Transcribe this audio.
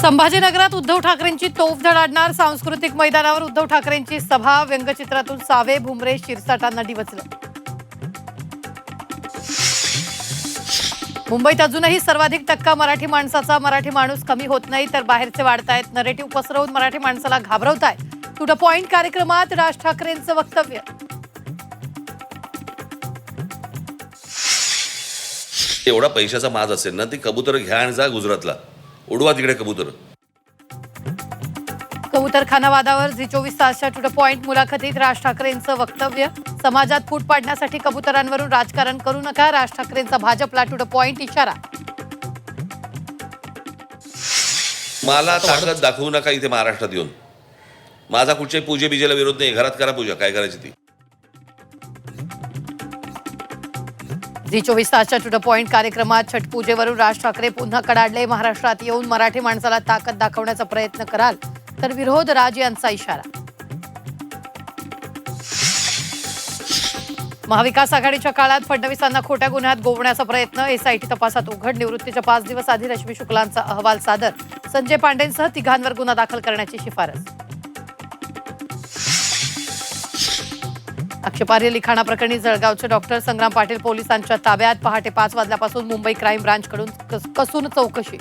संभाजीनगरात उद्धव ठाकरेंची तोफ धडाडणार. सांस्कृतिक मैदानावर उद्धव ठाकरेंची सभा. व्यंगचित्रातून सावे भुमरे शिरसाटांना डिवचलं. मुंबईत अजूनही सर्वाधिक टक्का मराठी माणसाचा. मराठी माणूस कमी होत नाही तर बाहेरचे वाढतायत. नरेटिव्ह पसरवून मराठी माणसाला घाबरवतायत. टू द पॉइंट कार्यक्रमात राज ठाकरेंचं वक्तव्य. एवढा पैशाचा माज असेल ना, ती कबूतर घ्या आणि जा गुजरातला, उडवा तिकडे कबूतर. कबूतरखाना वादावर झी 24 तासच्या टू द पॉइंट मुलाखतीत राज ठाकरेंचं वक्तव्य. समाजात फूट पाडण्यासाठी कबुतरांवरून राजकारण करू नका. राज ठाकरेंचा भाजपला टू द पॉइंट इशारा. मला ताकद दाखवू नका इथे महाराष्ट्रात येऊन. माझा कुठच्याही पूजे बिजेला विरोध नाही. घरात करा पूजा, काय करायची ती. झी 24 तासच्या टू द पॉइंट कार्यक्रमात छटपूजेवरून राज ठाकरे पुन्हा कडाडले. महाराष्ट्रात येऊन मराठी माणसाला ताकद दाखवण्याचा प्रयत्न कराल तर विरोध. राज यांचा इशारा. महाविकास आघाडीच्या काळात फडणवीसांना खोट्या गुन्ह्यात गोवण्याचा प्रयत्न. एसआयटी तपासात उघड. निवृत्तीच्या 5 दिवस आधी रश्मी शुक्लांचा अहवाल सादर. संजय पांडेंसह तिघांवर गुन्हा दाखल करण्याची शिफारस. आक्षेपार्ह लिखाणाप्रकरणी जळगावचे डॉक्टर संग्राम पाटील पोलिसांच्या ताब्यात. पहाटे 5 वाजल्यापासून मुंबई क्राईम ब्रांचकडून कसून चौकशी.